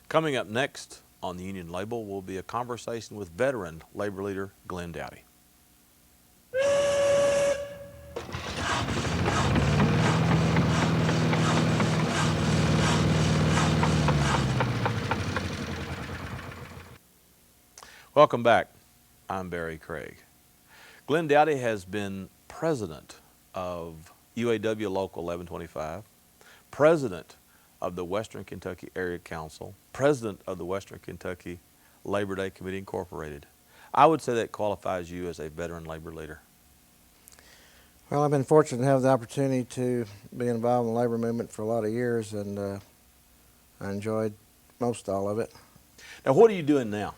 Coming up next on the Union Label will be a conversation with veteran labor leader Glenn Dowdy. Welcome back. I'm Barry Craig. Glenn Dowdy has been president of UAW Local 1125, president of the Western Kentucky Area Council, president of the Western Kentucky Labor Day Committee Incorporated. I would say that qualifies you as a veteran labor leader. Well, I've been fortunate to have the opportunity to be involved in the labor movement for a lot of years, and I enjoyed most all of it. Now, what are you doing now?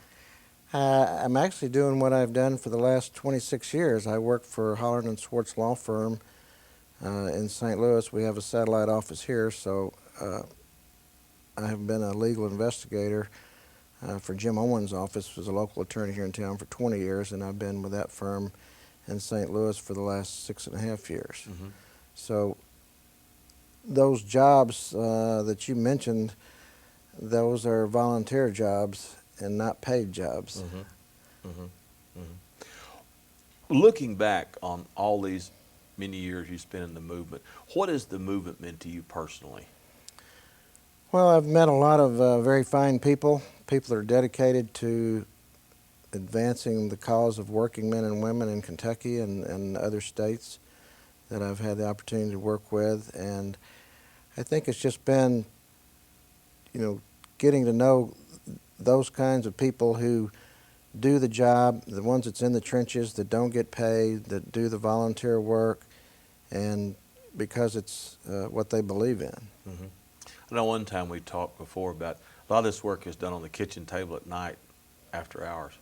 I'm actually doing what I've done for the last 26 years. I work for Holland and Swartz Law Firm in St. Louis. We have a satellite office here, so I have been a legal investigator for Jim Owens' office, was a local attorney here in town for 20 years, and I've been with that firm in St. Louis for the last 6.5 years. Mm-hmm. So those jobs that you mentioned, those are volunteer jobs and not paid jobs. Mm-hmm. Mm-hmm. Mm-hmm. Looking back on all these many years you spent in the movement, what has the movement meant to you personally? Well, I've met a lot of very fine people that are dedicated to advancing the cause of working men and women in Kentucky and other states that I've had the opportunity to work with. And I think it's just been, getting to know those kinds of people who do the job, the ones that's in the trenches that don't get paid, that do the volunteer work, and because it's what they believe in. Mm-hmm. I know one time we talked before about a lot of this work is done on the kitchen table at night after hours.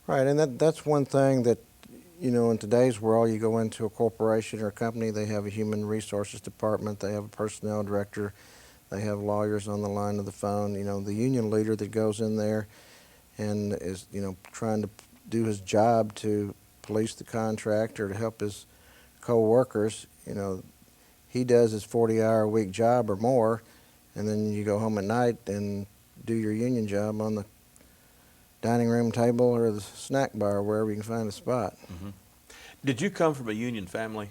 Right, and that's one thing that, in today's world, you go into a corporation or a company, they have a human resources department, they have a personnel director, they have lawyers on the line of the phone. The union leader that goes in there and is, trying to do his job to police the contract or to help his co-workers, he does his 40-hour-a-week job or more, and then you go home at night and do your union job on the dining room table or the snack bar, wherever you can find a spot. Mm-hmm. Did you come from a union family?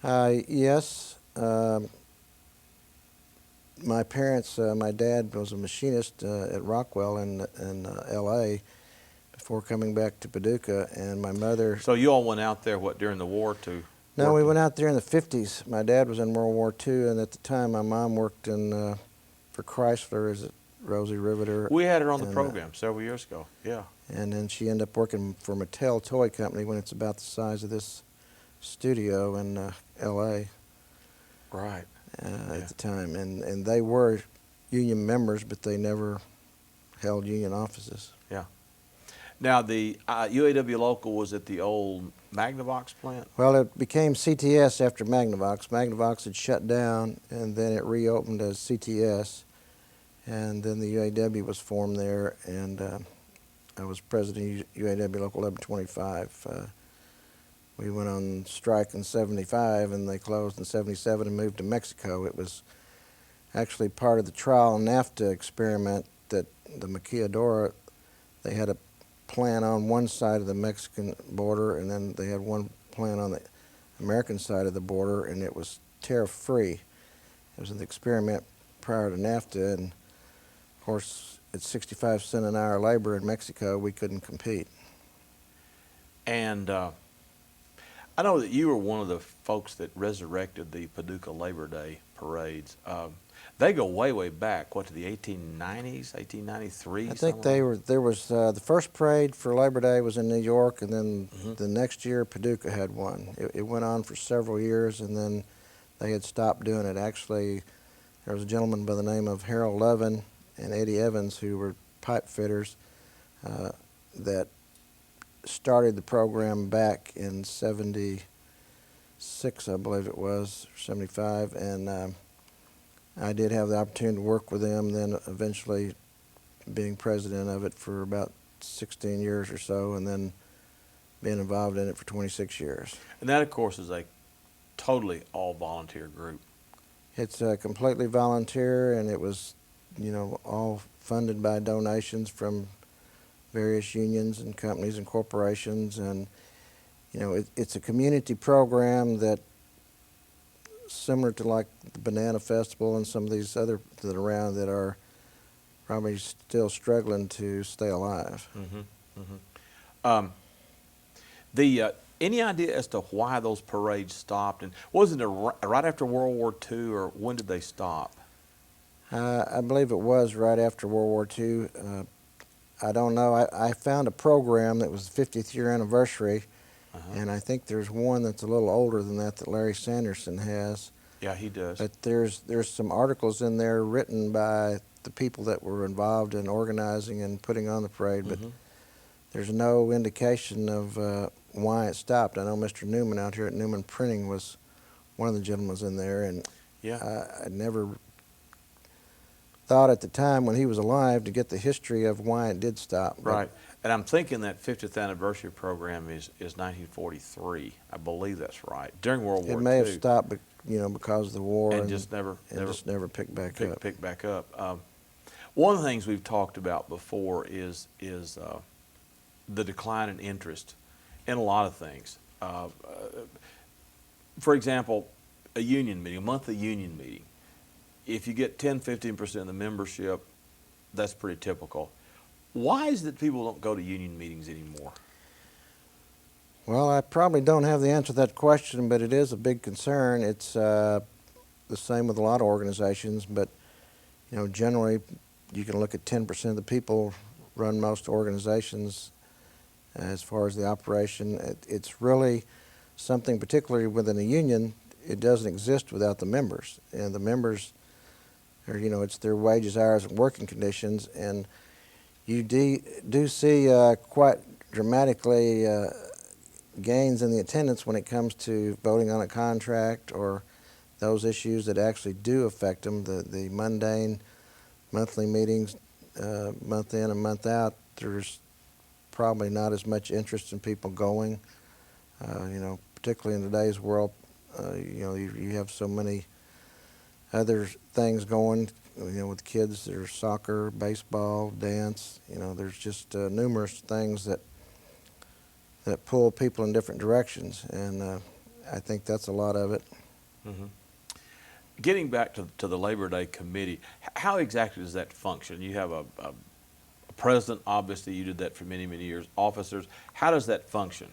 Yes. My parents, my dad was a machinist at Rockwell in L.A. before coming back to Paducah, and my mother... So you all went out there, during the war to... No, we went out there in the 50s. My dad was in World War II, and at the time my mom worked for Chrysler as a Rosie Riveter. We had her on the program several years ago, yeah. And then she ended up working for Mattel Toy Company when it's about the size of this studio in L.A. Right. At the time. And they were union members, but they never held union offices. Yeah. Now, the UAW Local was at the old Magnavox plant? Well, it became CTS after Magnavox. Magnavox had shut down, and then it reopened as CTS. And then the UAW was formed there, and I was president of UAW Local 1125. We went on strike in 75, and they closed in 77 and moved to Mexico. It was actually part of the trial NAFTA experiment that the maquiladora, they had a plant on one side of the Mexican border, and then they had one plant on the American side of the border, and it was tariff-free. It was an experiment prior to NAFTA, and of course, at 65 cents an hour labor in Mexico, we couldn't compete. And I know that you were one of the folks that resurrected the Paducah Labor Day parades. They go way, way back, to the 1890s, 1893? I think there was the first parade for Labor Day was in New York, and then the next year Paducah had one. It went on for several years, and then they had stopped doing it. Actually, there was a gentleman by the name of Harold Levin and Eddie Evans, who were pipe fitters, that started the program back in 76, I believe it was, or 75, and I did have the opportunity to work with them, then eventually being president of it for about 16 years or so, and then being involved in it for 26 years. And that, of course, is a totally all-volunteer group. It's completely volunteer, and it was all funded by donations from various unions and companies and corporations. And, it's a community program that, similar to like the Banana Festival and some of these other that are around that are probably still struggling to stay alive. Any idea as to why those parades stopped? And was it right after World War II, or when did they stop? I believe it was right after World War II. I don't know. I found a program that was the 50th year anniversary, and I think there's one that's a little older than that Larry Sanderson has. Yeah, he does. But there's some articles in there written by the people that were involved in organizing and putting on the parade, but there's no indication of why it stopped. I know Mr. Newman out here at Newman Printing was one of the gentlemen in there, and I never thought at the time when he was alive to get the history of why it did stop. Right. And I'm thinking that 50th anniversary program is 1943. I believe that's right. During World War II. It may have stopped, but, because of the war, and just never picked back up. Picked back up. One of the things we've talked about before is the decline in interest in a lot of things. For example, a union meeting, a monthly union meeting. If you get 10-15% of the membership, that's pretty typical. Why is it that people don't go to union meetings anymore? Well, I probably don't have the answer to that question, but it is a big concern. It's the same with a lot of organizations, but generally you can look at 10% of the people run most organizations as far as the operation. It's really something, particularly within a union, it doesn't exist without the members. And the members are, it's their wages, hours, and working conditions, and you do see quite dramatically gains in the attendance when it comes to voting on a contract or those issues that actually do affect them. The mundane monthly meetings, month in and month out, there's probably not as much interest in people going. Particularly in today's world, you have so many other things going. With kids, there's soccer, baseball, dance. There's just numerous things that pull people in different directions, and I think that's a lot of it. Getting back to the Labor Day Committee, how exactly does that function? You have a president, obviously you did that for many, many years, officers. How does that function?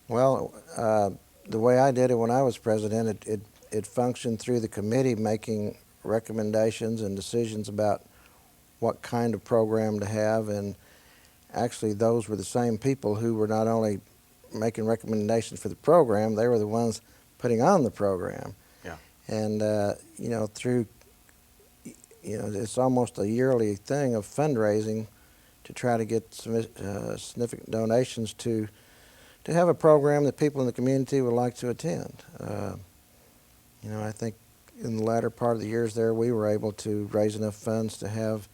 Well, the way I did it when I was president, it functioned through the committee making recommendations and decisions about what kind of program to have, and actually those were the same people who were not only making recommendations for the program, they were the ones putting on the program. Yeah. And through it's almost a yearly thing of fundraising to try to get some significant donations to have a program that people in the community would like to attend. I think in the latter part of the years there, we were able to raise enough funds to have,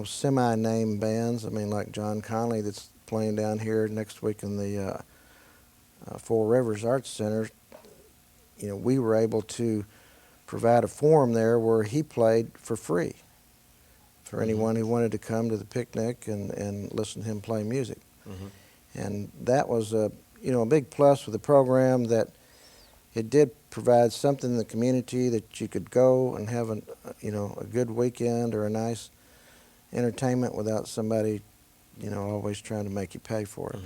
semi-name bands. I mean, like John Conley that's playing down here next week in the Four Rivers Arts Center. We were able to provide a forum there where he played for free for anyone who wanted to come to the picnic and listen to him play music. And that was a big plus with the program, that it did provide something in the community that you could go and have a good weekend or a nice entertainment without somebody always trying to make you pay for it.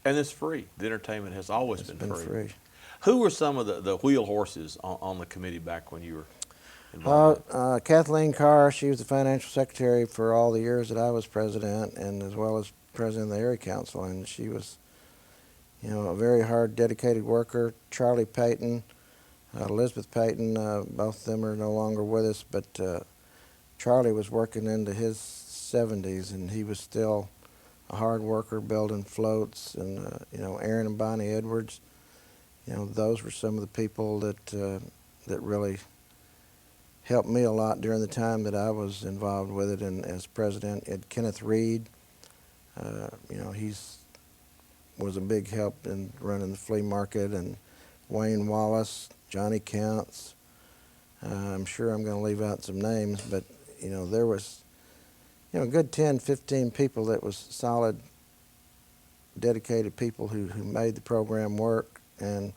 And it's free. The entertainment has always It's been been free. Who were some of the wheel horses on the committee back when you were involved? Kathleen Carr, she was the financial secretary for all the years that I was president, and as well as president of the area council, and she was a very hard, dedicated worker. Charlie Payton, Elizabeth Payton, both of them are no longer with us, but Charlie was working into his 70s, and he was still a hard worker building floats. And Aaron and Bonnie Edwards, those were some of the people that really helped me a lot during the time that I was involved with it. And as president, Kenneth Reed, he's was a big help in running the flea market, and Wayne Wallace, Johnny Counts, I'm sure I'm going to leave out some names, but there was a good 10, 15 people that was solid, dedicated people who made the program work. And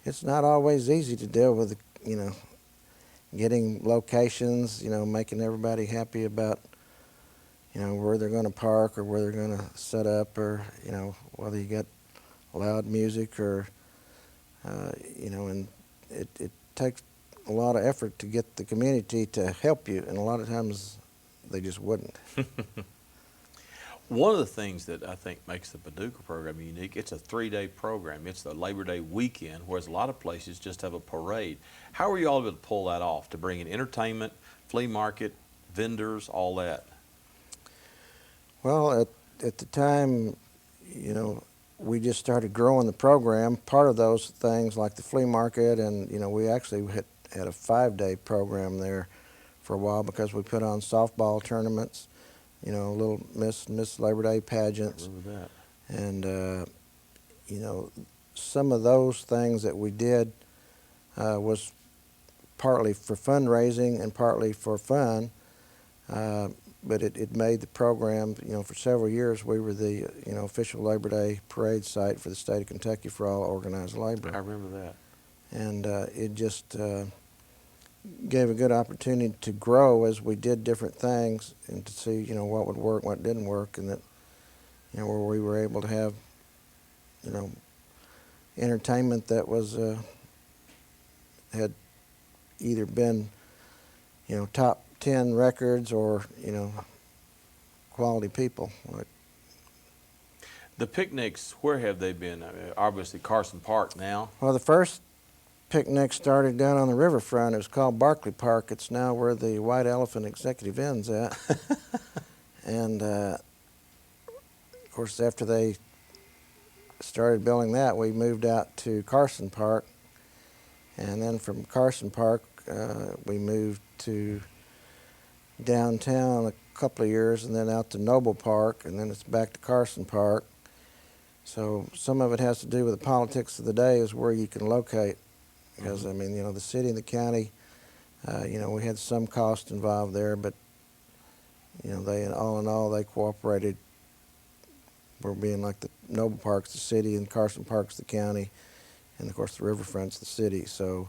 it's not always easy to deal with, getting locations, making everybody happy about, where they're going to park or where they're going to set up, or, whether you get loud music or, and it takes a lot of effort to get the community to help you, and a lot of times they just wouldn't. One of the things that I think makes the Paducah program unique, it's a 3-day program. It's the Labor Day weekend, whereas a lot of places just have a parade. How were you all able to pull that off, to bring in entertainment, flea market, vendors, all that? Well, at the time, we just started growing the program. Part of those things, like the flea market, and we actually had a 5-day program there for a while, because we put on softball tournaments, little Miss Labor Day pageants, I remember that. and some of those things that we did was partly for fundraising and partly for fun. But it made the program, for several years we were the, official Labor Day parade site for the state of Kentucky for all organized labor. I remember that. And it just gave a good opportunity to grow as we did different things, and to see, what would work, what didn't work, and that, where we were able to have, entertainment that was, had either been, top 10 records, or, quality people. The picnics, where have they been? Obviously Carson Park now. Well, the first picnic started down on the riverfront. It was called Barclay Park. It's now where the White Elephant Executive Inn's at. And, of course, after they started building that, we moved out to Carson Park. And then from Carson Park, we moved to downtown a couple of years, and then out to Noble Park, and then it's back to Carson Park. So some of it has to do with the politics of the day, is where you can locate. Because, I mean, the city and the county, we had some cost involved there, but, they, all in all, they cooperated. We're being like the Noble Park's the city, and Carson Park's the county, and of course the riverfront's the city. So,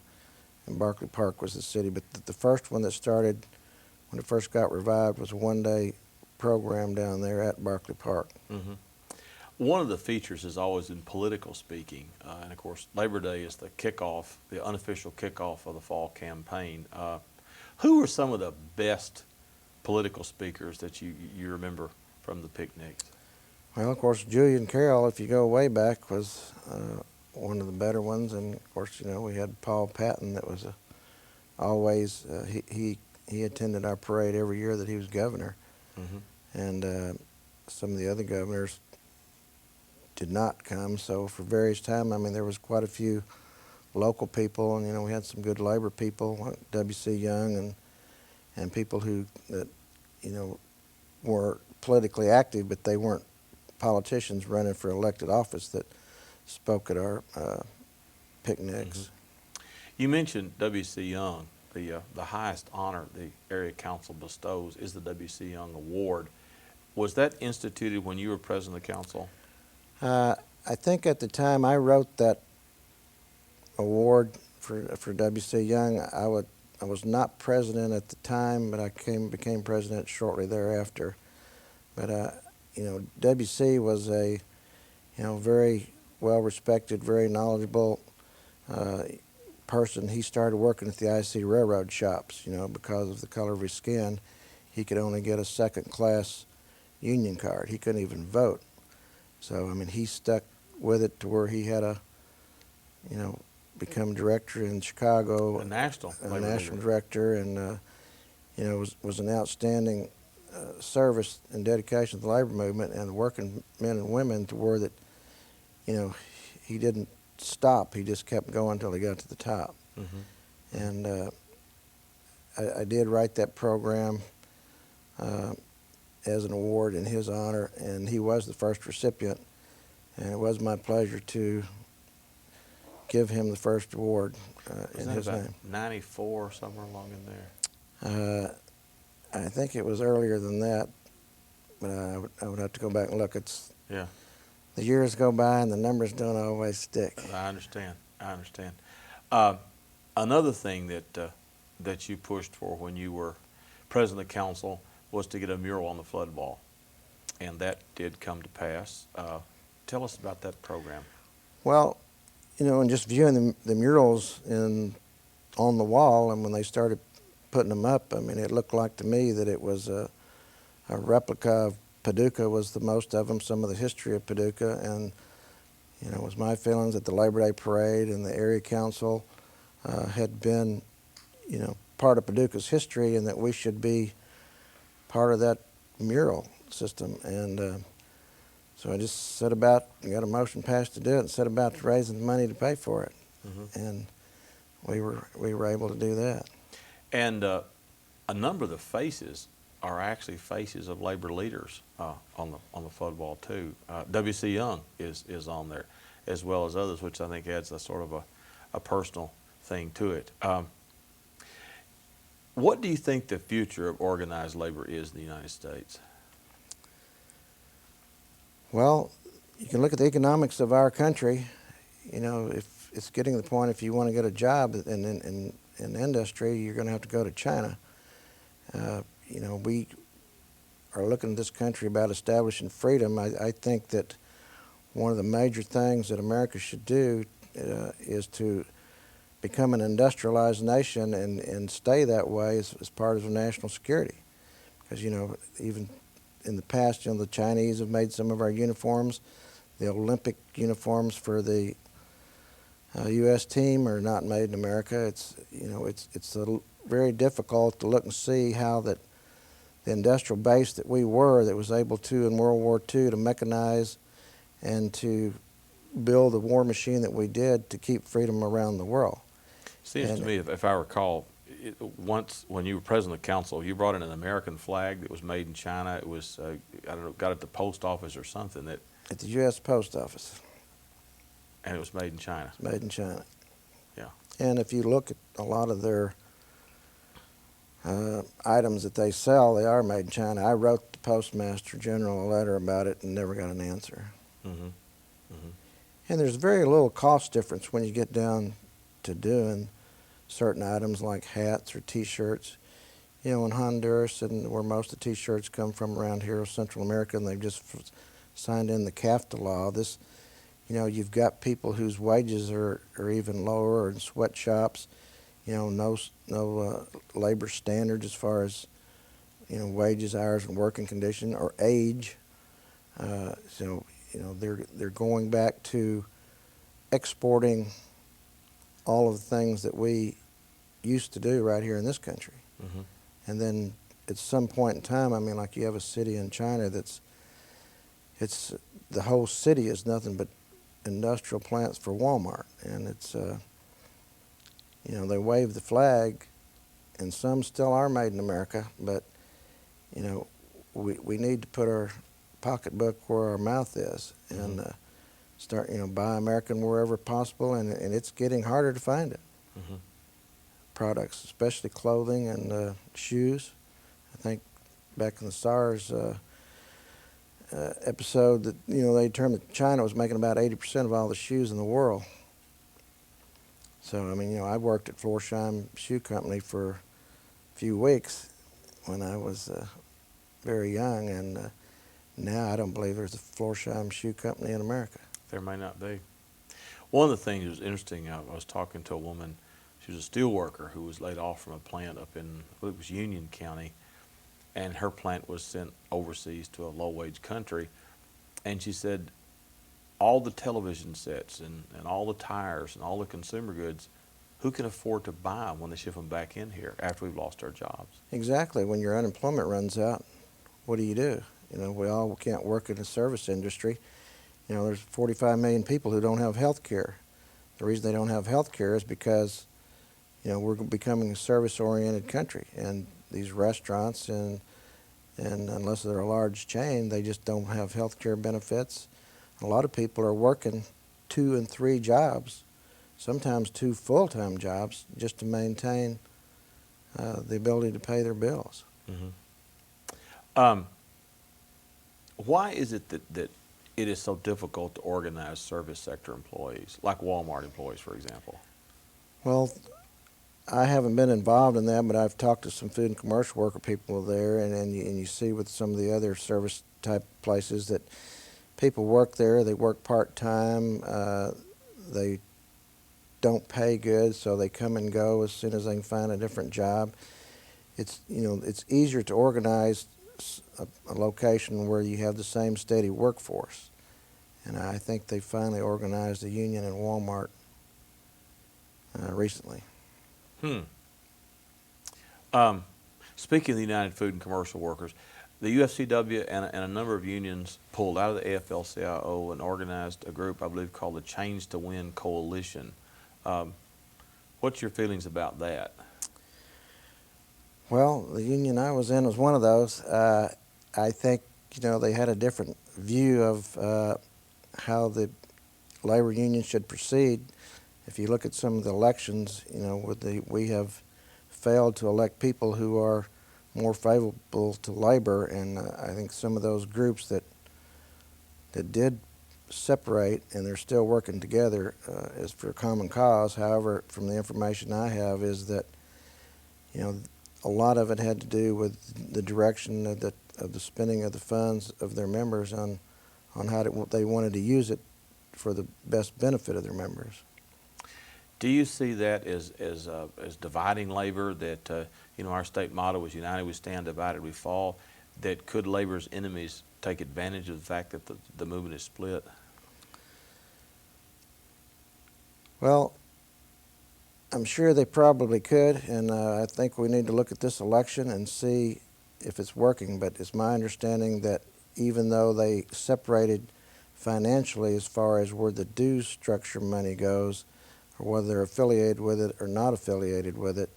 and Barclay Park was the city. But the first one that started, when it first got revived, was a 1-day program down there at Barclay Park. Mm-hmm. One of the features is always in political speaking, and of course Labor Day is the kickoff, the unofficial kickoff of the fall campaign. Who were some of the best political speakers that you remember from the picnics? Well, of course, Julian Carroll, if you go way back, was one of the better ones. And of course, we had Paul Patton, that was always, he attended our parade every year that he was governor. Mm-hmm. And some of the other governors did not come. So for various times, I mean, there was quite a few local people, and we had some good labor people, like W.C. Young, and people that were politically active, but they weren't politicians running for elected office, that spoke at our picnics. Mm-hmm. You mentioned W.C. Young. The highest honor the area council bestows is the W.C. Young Award. Was that instituted when you were president of the council? I think at the time I wrote that award for W.C. Young, I was not president at the time, but I became president shortly thereafter. But W.C. was a very well respected, very knowledgeable person. He started working at the IC railroad shops. Because of the color of his skin, he could only get a second-class union card. He couldn't even vote. So I mean, he stuck with it to where he had become director in Chicago, A national director, and was an outstanding service and dedication to the labor movement and the working men and women, to where that he didn't stop. He just kept going until he got to the top. Mm-hmm. And I did write that program as an award in his honor, and he was the first recipient. And it was my pleasure to give him the first award in Wasn't that his about name. 94 or somewhere along in there? I think it was earlier than that, but I would have to go back and look. Yeah, The years go by and the numbers don't always stick. I understand. I understand. Uh, Another thing that you pushed for when you were president of council was to get a mural on the flood wall, and that did come to pass. Tell us about that program. Well, and just viewing the murals on the wall, and when they started putting them up, I mean, it looked like to me that it was a replica of Paducah was the most of them, some of the history of Paducah, and it was my feelings that the Labor Day Parade and the area council had been, part of Paducah's history, and that we should be part of that mural system. And so I just set about, got a motion passed to do it, and set about raising the money to pay for it, and we were able to do that. And a number of the faces are actually faces of labor leaders on the flood wall too. W.C. Young is on there, as well as others, which I think adds a sort of a personal thing to it. What do you think the future of organized labor is in the United States? Well, you can look at the economics of our country. If it's getting to the point, if you want to get a job in industry, you're going to have to go to China. We are looking at this country about establishing freedom. I think that one of the major things that America should do is to become an industrialized nation and stay that way as part of national security. Because, even in the past, the Chinese have made some of our uniforms. The Olympic uniforms for the U.S. team are not made in America. It's very difficult to look and see how that the industrial base that we were, that was able to in World War II to mechanize and to build the war machine that we did to keep freedom around the world. Seems to me, if I recall, once when you were president of council, you brought in an American flag that was made in China. It was, I don't know, got at the post office or something At the U.S. Post Office. And it was made in China. It's made in China. Yeah. And if you look at a lot of their items that they sell, they are made in China. I wrote the Postmaster General a letter about it and never got an answer. Mm-hmm. Mm-hmm. And there's very little cost difference when you get down to doing certain items like hats or T-shirts. In Honduras, and where most of the T-shirts come from around here, Central America, and they've just signed in the CAFTA law. You've got people whose wages are even lower, or in sweatshops, no labor standards as far as, wages, hours, and working condition, or age. They're going back to exporting all of the things that we used to do right here in this country. Mm-hmm. And then at some point in time, like you have a city in China it's the whole city is nothing but industrial plants for Walmart, and it's they wave the flag, and some still are made in America, but we need to put our pocketbook where our mouth is, and start buy American wherever possible, and it's getting harder to find it. Mm-hmm. Products, especially clothing and shoes. I think back in the SARS episode that they determined that China was making about 80% of all the shoes in the world. So I worked at Florsheim Shoe Company for a few weeks when I was very young, and now I don't believe there's a Florsheim Shoe Company in America. There may not be. One of the things that was interesting, I was talking to a woman. She was a steel worker who was laid off from a plant up in, I believe it was Union County, and her plant was sent overseas to a low-wage country. And she said, all the television sets and all the tires and all the consumer goods, who can afford to buy them when they ship them back in here after we've lost our jobs? Exactly. When your unemployment runs out, what do? We all can't work in the service industry. There's 45 million people who don't have health care. The reason they don't have health care is because we're becoming a service-oriented country, and these restaurants and unless they're a large chain, they just don't have health care benefits. A lot of people are working 2 and 3 jobs sometimes 2 full-time jobs just to maintain the ability to pay their bills. Why is it that it is so difficult to organize service sector employees, like Walmart employees, for example? Well, I haven't been involved in that, but I've talked to some food and commercial worker people there, and you see with some of the other service type places that people work there. They work part-time. They don't pay good, so they come and go as soon as they can find a different job. It's easier to organize a location where you have the same steady workforce, and I think they finally organized a union in Walmart recently. Speaking of the United Food and Commercial Workers, the UFCW and a number of unions pulled out of the AFL-CIO and organized a group, I believe, called the Change to Win Coalition. What's your feelings about that? Well, the union I was in was one of those. I think they had a different view of how the labor union should proceed. If you look at some of the elections, we have failed to elect people who are more favorable to labor, and I think some of those groups that did separate and they're still working together is for a common cause. However, from the information I have is that a lot of it had to do with the direction of the spending of the funds of their members on how they wanted to use it for the best benefit of their members. Do you see that as dividing labor, that our state motto was united we stand, divided we fall, that could labor's enemies take advantage of the fact that the movement is split? Well, I'm sure they probably could, and I think we need to look at this election and see if it's working, but it's my understanding that even though they separated financially as far as where the dues structure money goes, or whether they're affiliated with it or not affiliated with it,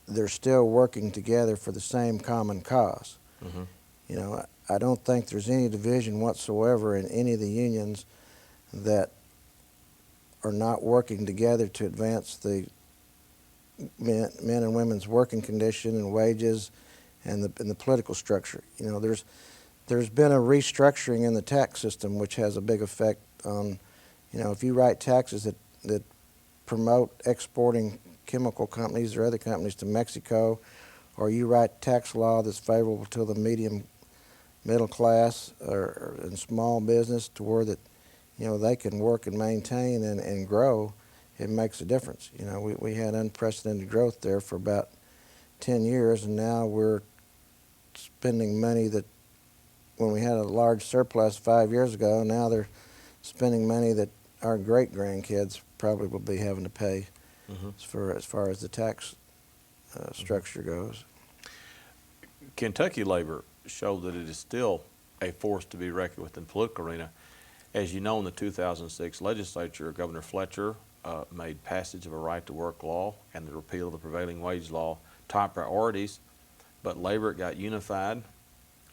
they're still working together for the same common cause. Mm-hmm. I don't think there's any division whatsoever in any of the unions that are not working together to advance the men and women's working condition and wages and the political structure. There's been a restructuring in the tax system which has a big effect on, if you write taxes that promote exporting chemical companies or other companies to Mexico, or you write tax law that's favorable to the middle class or in small business to where that they can work and maintain and grow, it makes a difference. We had unprecedented growth there for about 10 years, and now we're spending money that when we had a large surplus 5 years ago, now they're spending money that our great-grandkids probably will be having to pay. Mm-hmm. as far as the tax structure goes. Kentucky labor showed that it is still a force to be reckoned with in the political arena. As you know, in the 2006 legislature, Governor Fletcher made passage of a right-to-work law and the repeal of the prevailing wage law top priorities, but labor got unified,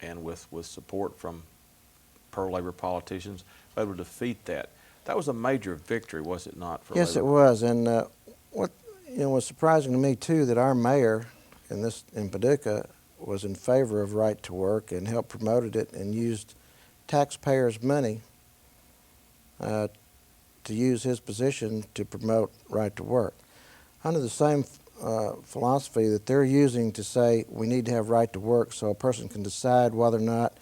and with support from pro-labor politicians, were able to defeat that. That was a major victory, was it not, for labor? Yes, it was, and what was surprising to me too, that our mayor in Paducah was in favor of right to work and helped promoted it and used taxpayers' money to use his position to promote right to work. Under the same philosophy that they're using to say we need to have right to work so a person can decide whether or not,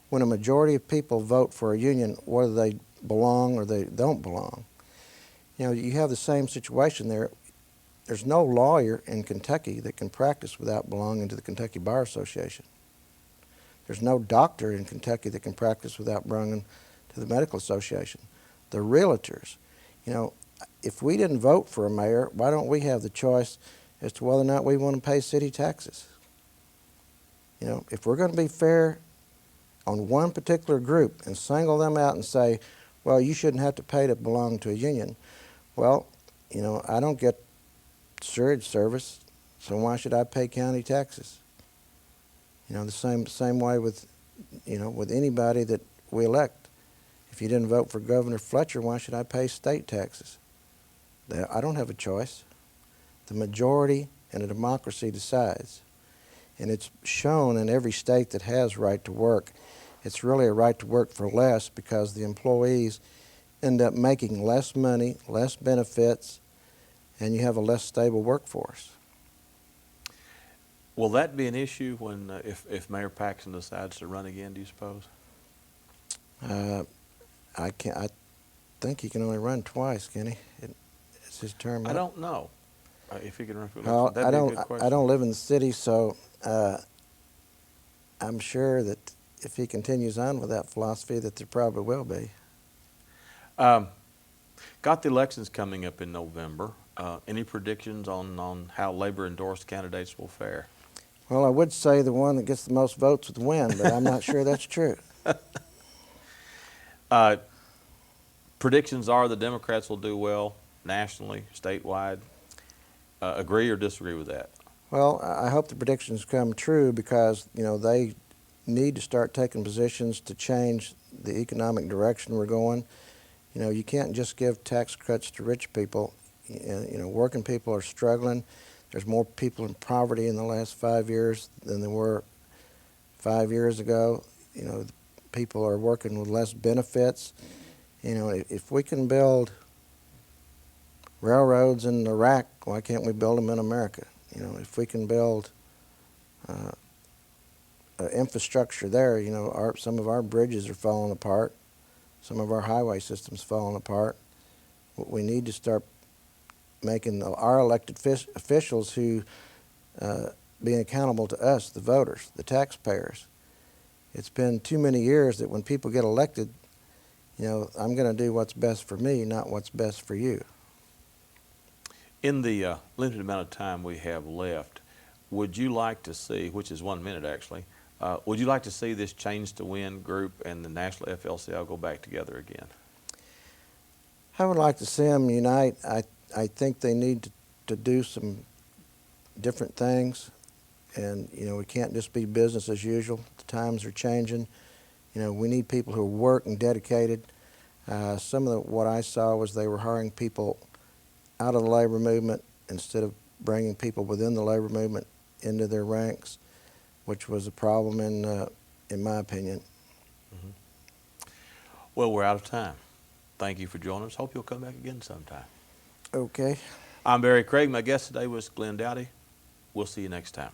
when a majority of people vote for a union, whether they belong or they don't belong. You have the same situation there. There's no lawyer in Kentucky that can practice without belonging to the Kentucky Bar Association. There's no doctor in Kentucky that can practice without belonging to the Medical Association. The realtors, if we didn't vote for a mayor, why don't we have the choice as to whether or not we want to pay city taxes? If we're going to be fair on one particular group and single them out and say, well, you shouldn't have to pay to belong to a union. Well, I don't get sewage service, so why should I pay county taxes? The same way with, with anybody that we elect. If you didn't vote for Governor Fletcher, why should I pay state taxes? I don't have a choice. The majority in a democracy decides. And it's shown in every state that has right to work. It's really a right to work for less because the employees end up making less money, less benefits, and you have a less stable workforce. Will that be an issue when, if Mayor Paxton decides to run again, do you suppose? I think he can only run twice, can he? It's his term I up. don't know if he can run for Well, election. That'd be a good question. I don't live in the city, so I'm sure that if he continues on with that philosophy, that there probably will be. Got the elections coming up in November. Any predictions on how labor-endorsed candidates will fare? Well, I would say the one that gets the most votes would win, but I'm not sure that's true. Predictions are the Democrats will do well nationally, statewide. Agree or disagree with that? Well, I hope the predictions come true because, they need to start taking positions to change the economic direction we're going. You can't just give tax cuts to rich people. Working people are struggling. There's more people in poverty in the last 5 years than there were 5 years ago. People are working with less benefits. If we can build railroads in Iraq, why can't we build them in America? If we can build infrastructure there, some of our bridges are falling apart. Some of our highway systems falling apart. We need to start making our elected officials who being accountable to us, the voters, the taxpayers. It's been too many years that when people get elected, I'm going to do what's best for me, not what's best for you. In the limited amount of time we have left, would you like to see, which is 1 minute actually, would you like to see this Change to Win group and the National FLCL go back together again? I would like to see them unite. I think they need to do some different things, and we can't just be business as usual. The times are changing. We need people who work and dedicated. Some of what I saw was they were hiring people out of the labor movement instead of bringing people within the labor movement into their ranks, which was a problem in my opinion. Mm-hmm. Well, we're out of time. Thank you for joining us. Hope you'll come back again sometime. Okay. I'm Barry Craig. My guest today was Glenn Dowdy. We'll see you next time.